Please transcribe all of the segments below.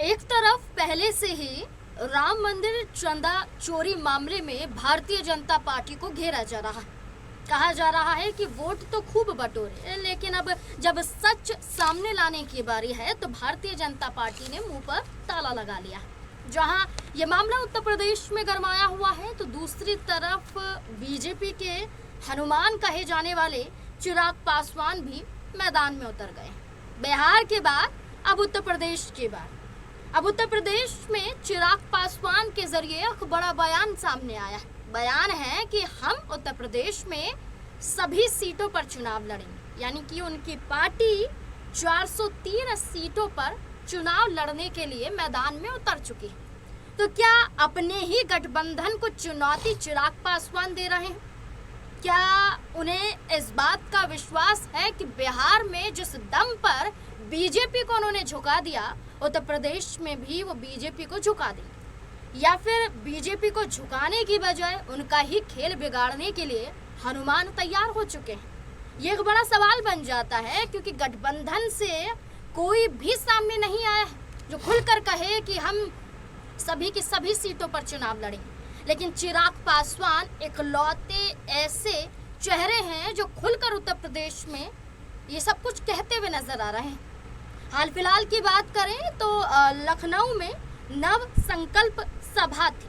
एक तरफ पहले से ही राम मंदिर चंदा चोरी मामले में भारतीय जनता पार्टी को घेरा जा रहा है। कहा जा रहा है कि वोट तो खूब बटोरे, लेकिन अब जब सच सामने लाने की बारी है तो भारतीय जनता पार्टी ने मुंह पर ताला लगा लिया। जहां ये मामला उत्तर प्रदेश में गरमाया हुआ है तो दूसरी तरफ बीजेपी के हनुमान कहे जाने वाले चिराग पासवान भी मैदान में उतर गए। बिहार के बाद अब उत्तर प्रदेश के बाद अब उत्तर प्रदेश में चिराग पासवान के जरिए एक बड़ा बयान सामने आया है। बयान है कि हम उत्तर प्रदेश में सभी सीटों पर चुनाव लड़ेंगे, यानी कि उनकी पार्टी 403 सीटों पर चुनाव लड़ने के लिए मैदान में उतर चुकी है। तो क्या अपने ही गठबंधन को चुनौती चिराग पासवान दे रहे हैं? क्या उन्हें इस बात का विश्वास है कि बिहार में जिस दम पर बीजेपी को उन्होंने झुका दिया, उत्तर प्रदेश में भी वो बीजेपी को झुका देंगे, या फिर बीजेपी को झुकाने की बजाय उनका ही खेल बिगाड़ने के लिए हनुमान तैयार हो चुके हैं? ये एक बड़ा सवाल बन जाता है, क्योंकि गठबंधन से कोई भी सामने नहीं आया है जो खुलकर कहे कि हम सभी की सभी सीटों पर चुनाव लड़ेंगे। लेकिन चिराग पासवान इकलौते ऐसे चेहरे हैं जो खुलकर उत्तर प्रदेश में ये सब कुछ कहते हुए नजर आ रहे हैं। हाल फिलहाल की बात करें तो लखनऊ में नव संकल्प सभा थी।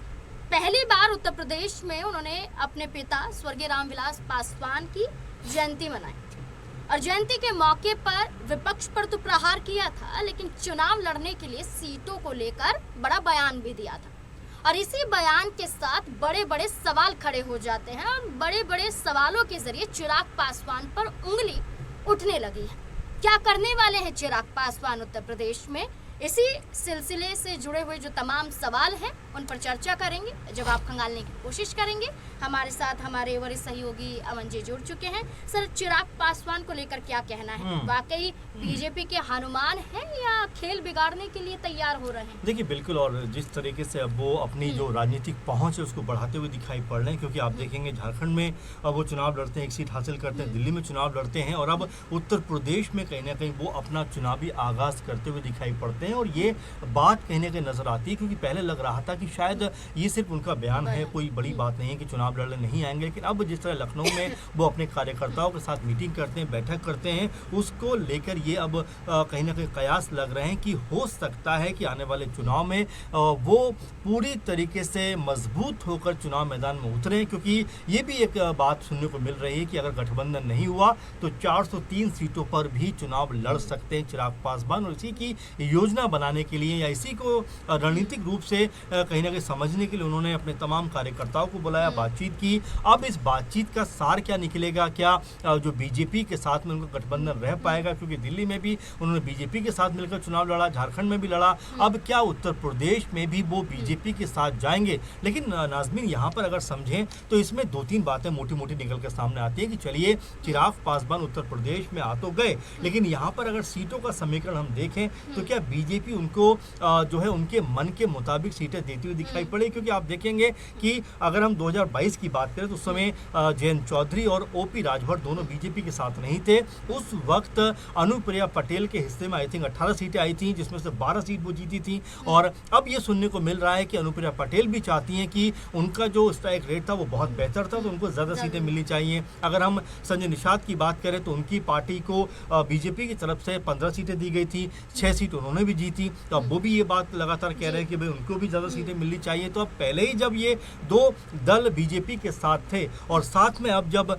पहली बार उत्तर प्रदेश में उन्होंने अपने पिता स्वर्गीय रामविलास पासवान की जयंती मनाई थी और जयंती के मौके पर विपक्ष पर तो प्रहार किया था, लेकिन चुनाव लड़ने के लिए सीटों को लेकर बड़ा बयान भी दिया था। और इसी बयान के साथ बड़े बड़े सवाल खड़े हो जाते हैं और बड़े बड़े सवालों के जरिए चिराग पासवान पर उंगली उठने लगी है। क्या करने वाले हैं चिराग पासवान उत्तर प्रदेश में? इसी सिलसिले से जुड़े हुए जो तमाम सवाल हैं उन पर चर्चा करेंगे, जवाब खंगालने की कोशिश करेंगे। हमारे साथ हमारे वरिष्ठ सहयोगी अमन जी जुड़ चुके हैं। सर, चिराग पासवान को लेकर क्या कहना है? वाकई बीजेपी के हनुमान हैं या खेल बिगाड़ने के लिए तैयार हो रहे हैं? देखिए, बिल्कुल, और जिस तरीके से अब वो अपनी जो राजनीतिक पहुंच है उसको बढ़ाते हुए दिखाई पड़ रहे हैं, क्योंकि आप देखेंगे झारखंड में अब वो चुनाव लड़ते हैं, एक सीट हासिल करते हैं, दिल्ली में चुनाव लड़ते हैं और अब उत्तर प्रदेश में कहीं ना कहीं वो अपना चुनावी आगाज करते हुए दिखाई पड़ते हैं। और ये बात कहीं ना कहीं नजर आती है, क्योंकि पहले लग रहा था कि शायद ये सिर्फ उनका बयान है, कोई बड़ी बात नहीं है कि चुनाव लड़ने नहीं आएंगे। लेकिन अब जिस तरह लखनऊ में वो अपने कार्यकर्ताओं के साथ मीटिंग करते हैं, बैठक करते हैं, उसको लेकर ये अब कहीं ना कहीं कयास लग रहे हैं कि हो सकता है कि आने वाले चुनाव में वो पूरी तरीके से मजबूत होकर चुनाव मैदान में उतरें। क्योंकि ये भी एक बात सुनने को मिल रही है कि अगर गठबंधन नहीं हुआ तो 403 सीटों पर भी चुनाव लड़ सकते हैं चिराग पासवान। और इसी की योजना बनाने के लिए या इसी को रणनीतिक रूप से कहीं ना कहीं समझने के लिए उन्होंने अपने तमाम कार्यकर्ताओं को बुलाया, बातचीत की। अब इस बातचीत का सार क्या निकलेगा? क्या जो बीजेपी के साथ में उनका गठबंधन रह पाएगा? क्योंकि दिल्ली में भी उन्होंने बीजेपी के साथ मिलकर चुनाव लड़ा, झारखंड में भी लड़ा, अब क्या उत्तर प्रदेश में भी वो बीजेपी के साथ जाएंगे? लेकिन नाज़मीन, यहाँ पर अगर समझें तो इसमें दो तीन बातें मोटी मोटी निकल कर सामने आती है कि चलिए चिराग पासवान उत्तर प्रदेश में आ तो गए, लेकिन यहाँ पर अगर सीटों का समीकरण हम देखें तो क्या बीजेपी उनको जो है उनके मन के मुताबिक सीटें देती हुई दिखाई पड़े? क्योंकि आप देखेंगे कि अगर हम 2022 की बात करें तो उस समय जयंत चौधरी और ओपी राजभर दोनों बीजेपी के साथ नहीं थे। उस वक्त अनुप्रिया पटेल के हिस्से में आई थिंक 18 सीटें आई थी, जिसमें से 12 सीट वो जीती थी। और अब ये सुनने को मिल रहा है कि अनुप्रिया पटेल भी चाहती हैं कि उनका जो स्ट्राइक रेट था वो बहुत बेहतर था, तो उनको ज़्यादा सीटें मिलनी चाहिए। अगर हम संजय निषाद की बात करें तो उनकी पार्टी को बीजेपी की तरफ से 15 सीटें दी गई थी, 6 सीट उन्होंने भी जीती। तो अब वो भी ये बात लगातार कह रहे हैं कि भाई उनको भी ज़्यादा सीटें मिलनी चाहिए। तो अब पहले ही जब ये दो दल बीजेपी के साथ थे और साथ में अब जब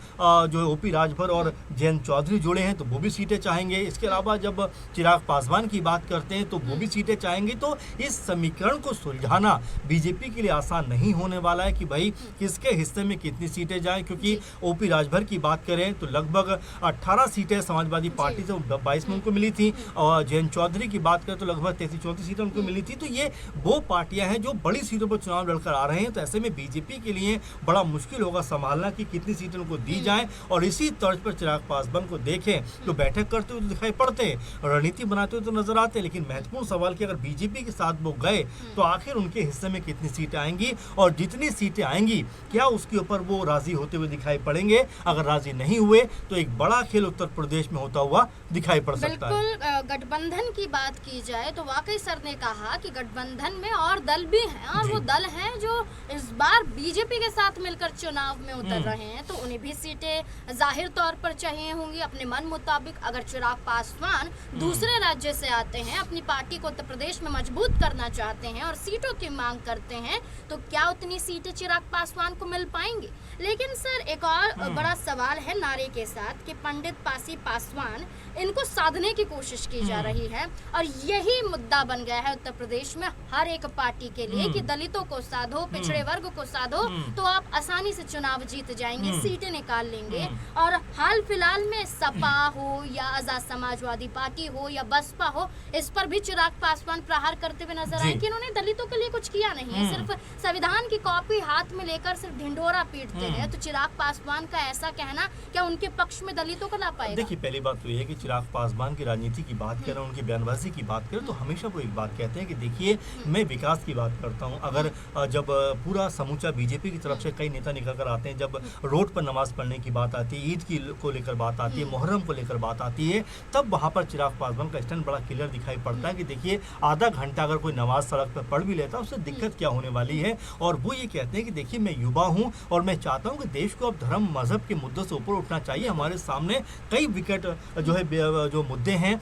जो ओपी राजभर और जयंत चौधरी जुड़े हैं तो वो भी सीटें चाहेंगे। इसके अलावा जब चिराग पासवान की बात करते हैं तो वो भी सीटें चाहेंगे। तो इस समीकरण को सुलझाना बीजेपी के लिए आसान नहीं होने वाला है कि भाई किसके हिस्से में कितनी सीटें जाएं, क्योंकि ओपी राजभर की बात करें तो लगभग 18 सीटें समाजवादी पार्टी से 22 में उनको मिली थी और जयंत चौधरी की बात करें तो लगभग 33-34 सीटें उनको मिली थी। तो ये वो पार्टियां हैं जो बड़ी सीटों पर चुनाव लड़कर आ रहे हैं। तो ऐसे में बीजेपी के लिए बड़ा मुश्किल होगा संभालना कि कितनी सीटें उनको दी जाएं। और इसी तर्ज पर चिराग पासवान को देखें तो बैठक करते हुए तो दिखाई पड़ते हैं, रणनीति बनाते हुए तो नजर आते हैं, लेकिन महत्वपूर्ण सवाल कि अगर बीजेपी के साथ वो गए तो आखिर उनके हिस्से में कितनी सीटें आएंगी और जितनी सीटें आएंगी क्या उसके ऊपर वो राजी होते हुए दिखाई पड़ेंगे? अगर राजी नहीं हुए तो एक बड़ा खेल उत्तर प्रदेश में होता हुआ दिखाई पड़ सकता है। बिल्कुल, गठबंधन की बात की जाए तो वाकई सर ने कहा कि गठबंधन में और दल भी हैं और जी। वो दल हैं जो इस बार बीजेपी के साथ मिलकर चुनाव में उतर रहे हैं, तो उन्हें भी सीटें जाहिर तौर पर चाहिए होंगी अपने मन मुताबिक। अगर चिराग पासवान दूसरे राज्य से आते हैं, अपनी पार्टी को उत्तर प्रदेश में मजबूत करना चाहते हैं और सीटों की मांग करते हैं, तो क्या उतनी सीटें चिराग पासवान को मिल पाएंगी? लेकिन सर एक और बड़ा सवाल है नारे के साथ कि पंडित पासी पासवान इनको साधने की कोशिश की जा रही है और यही मुद्दा बन गया है उत्तर प्रदेश में हर एक पार्टी के लिए कि दलितों को साधो, पिछड़े वर्ग को साधो, तो आप आसानी से चुनाव जीत जाएंगे, सीटें निकाल लेंगे। और हाल फिलहाल में सपा हो या आजाद समाजवादी पार्टी हो या बसपा हो, इस पर भी चिराग पासवान प्रहार करते हुए नजर आए कि इन्होंने दलितों के लिए कुछ किया नहीं है, सिर्फ संविधान की कॉपी हाथ में लेकर सिर्फ ढिंढोरा पीटते हैं। तो चिराग पासवान का ऐसा कहना क्या उनके पक्ष में दलितों को ला पाएगा? देखिए, पहली बात तो ये है कि चिराग पासवान की राजनीति की बात करें, उनकी बयानबाजी की बात करें, तो हमेशा वो एक बात कहते हैं कि देखिए मैं विकास की बात करता हूँ। अगर जब पूरा समूचा बीजेपी की तरफ से कई नेता निकल कर आते हैं, जब रोड पर नमाज पढ़ने की बात आती है, ईद की को लेकर बात आती है, मुहर्रम को लेकर बात आती है, तब वहाँ पर चिराग पासवान का स्टैंड बड़ा क्लियर दिखाई पड़ता है कि देखिए आधा घंटा अगर कोई नमाज सड़क पर पढ़ भी लेता है उससे दिक्कत क्या होने वाली है। और वो ये कहते हैं कि देखिए मैं युवा हूँ और मैं चाहता हूँ कि देश को अब धर्म मजहब के मुद्दों से ऊपर उठना चाहिए। हमारे सामने कई विकेट जो है जो मुद्दे हैं,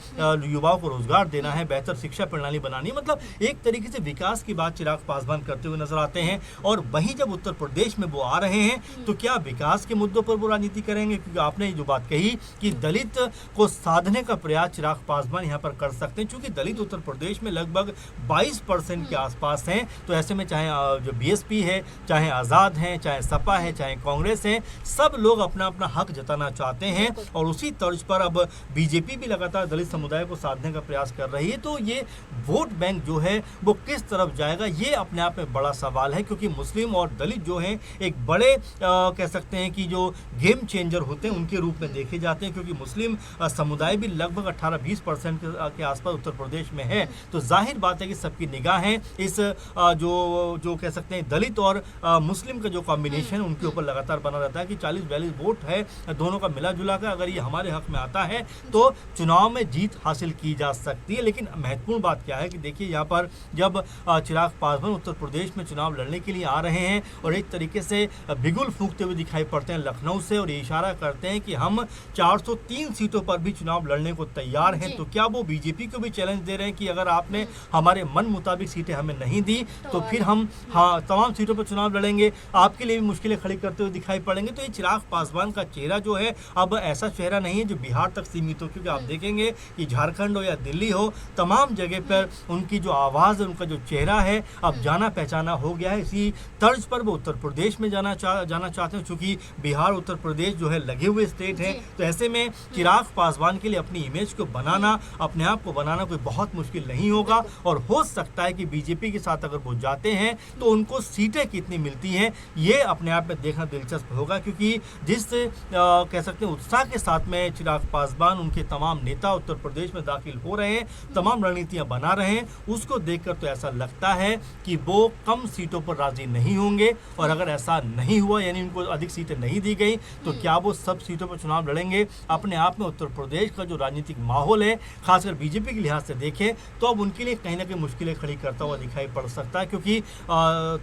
युवाओं को रोजगार देना है, बेहतर शिक्षा प्रणाली बनानी, मतलब एक तरीके से विकास की बात चिराग पासवान करते हुए नजर आते हैं। और वहीं जब उत्तर प्रदेश में वो आ रहे हैं तो क्या विकास के मुद्दों पर वो राजनीति करेंगे? क्योंकि आपने जो बात कही कि दलित को साधने का प्रयास चिराग पासवान यहाँ पर कर सकते हैं, क्योंकि दलित उत्तर प्रदेश में लगभग 22% के आसपास हैं। तो ऐसे में चाहे जो बीएसपी है, चाहे आज़ाद हैं, चाहे सपा है, चाहे कांग्रेस है, सब लोग अपना अपना हक जताना चाहते हैं और उसी तर्ज पर अब बीजेपी भी लगातार दलित समुदाय को साधने का प्रयास कर रही है। तो ये वोट बैंक जो है वो किस तरफ जाएगा, ये अपने आप में बड़ा सवाल है, क्योंकि मुस्लिम और दलित जो हैं एक बड़े कह सकते हैं कि जो गेम चेंजर होते हैं उनके रूप में देखे जाते हैं, क्योंकि मुस्लिम समुदाय भी लगभग 18-20% के आसपास उत्तर प्रदेश में है। तो जाहिर बात है कि सबकी निगाहें इस जो कह सकते हैं दलित और मुस्लिम का जो कॉम्बिनेशन उनके ऊपर लगातार बना रहता है कि 40-42 वोट है दोनों का मिला जुला कर, अगर ये हमारे हक में आता है तो चुनाव में जीत हासिल की जा सकती है। लेकिन महत्वपूर्ण बात क्या है कि देखिए यहाँ पर जब चिराग पासवान उत्तर प्रदेश में चुनाव लड़ने के लिए आ रहे हैं और एक तरीके से बिगुल फूंकते हुए दिखाई पड़ते हैं लखनऊ से और ये इशारा करते हैं कि हम 403 सीटों पर भी चुनाव लड़ने को तैयार हैं, तो क्या वो बीजेपी को भी चैलेंज दे रहे हैं कि अगर आपने हमारे मन मुताबिक सीटें हमें नहीं दी तो फिर हम तमाम सीटों पर चुनाव लड़ेंगे, आपके लिए भी मुश्किलें खड़ी करते हुए दिखाई पड़ेंगे। तो ये चिराग पासवान का चेहरा जो है अब ऐसा चेहरा नहीं है जो बिहार तक सीमित हो, क्योंकि आप देखेंगे कि झारखंड हो या दिल्ली हो, तमाम जगह पर उनकी जो आवाज़ है, उनका जो चेहरा है अब जाना पहचाना हो गया है। इसी तर्ज पर वो उत्तर प्रदेश में जाना चाहते हैं, चूँकि बिहार उत्तर प्रदेश जो है लगे हुए स्टेट हैं। तो ऐसे में चिराग पासवान के लिए अपनी इमेज को बनाना, अपने आप को बनाना कोई बहुत मुश्किल नहीं होगा और हो सकता है कि बीजेपी के साथ अगर वो जाते हैं तो उनको सीटें कितनी मिलती हैं ये अपने आप में देखना दिलचस्प होगा, क्योंकि जिस कह सकते हैं उत्साह के साथ में चिराग पासवान, उनके तमाम नेता उत्तर प्रदेश में दाखिल हो रहे हैं, तमाम रणनीतियां बना रहे हैं, उसको देखकर तो ऐसा लगता है कि वो कम सीटों पर राजी नहीं होंगे। और अगर ऐसा नहीं हुआ, यानी उनको अधिक सीटें नहीं दी गई, तो क्या वो सब सीटों पर चुनाव लड़ेंगे? अपने आप में उत्तर प्रदेश का जो राजनीतिक माहौल है, खासकर बीजेपी के लिहाज से देखें तो अब उनके लिए कहीं ना कहीं मुश्किलें खड़ी करता हुआ दिखाई पड़ सकता है, क्योंकि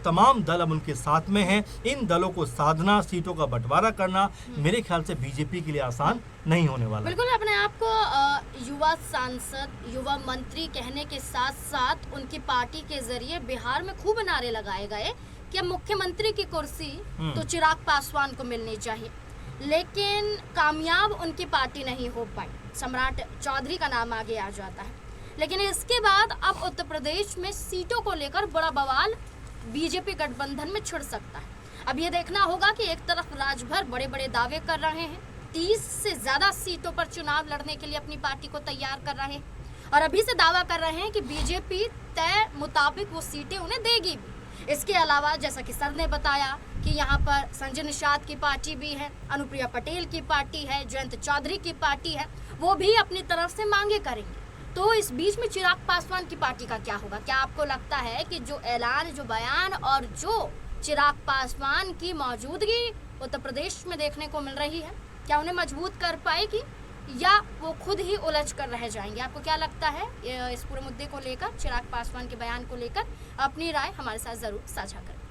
तमाम दल अब उनके साथ में हैं। इन दलों को साधना, सीटों का बंटवारा करना मेरे ख्याल से बीजेपी के लिए आसान नहीं होने वाला। बिल्कुल, अपने आप को युवा सांसद, युवा मंत्री कहने के साथ साथ उनकी पार्टी के जरिए बिहार में खूब नारे लगाए गए कि मुख्यमंत्री की कुर्सी तो चिराग पासवान को मिलनी चाहिए, लेकिन कामयाब उनकी पार्टी नहीं हो पाई। सम्राट चौधरी का नाम आगे आ जाता है, लेकिन इसके बाद अब उत्तर प्रदेश में सीटों को लेकर बड़ा बवाल बीजेपी गठबंधन में छिड़ सकता है। अब ये देखना होगा कि एक तरफ राजभर बड़े बड़े दावे कर रहे हैं, 30 से ज़्यादा सीटों पर चुनाव लड़ने के लिए अपनी पार्टी को तैयार कर रहे हैं और अभी से दावा कर रहे हैं कि बीजेपी तय मुताबिक वो सीटें उन्हें देगी भी। इसके अलावा जैसा कि सर ने बताया कि यहाँ पर संजय निषाद की पार्टी भी है, अनुप्रिया पटेल की पार्टी है, जयंत चौधरी की पार्टी है, वो भी अपनी तरफ से मांगे करेंगे। तो इस बीच में चिराग पासवान की पार्टी का क्या होगा? क्या आपको लगता है कि जो ऐलान, जो बयान और जो चिराग पासवान की मौजूदगी उत्तर प्रदेश में देखने को मिल रही है, क्या उन्हें मजबूत कर पाएगी? या वो खुद ही उलझ कर रह जाएंगे? आपको क्या लगता है इस पूरे मुद्दे को लेकर, चिराग पासवान के बयान को लेकर? अपनी राय हमारे साथ ज़रूर साझा करें।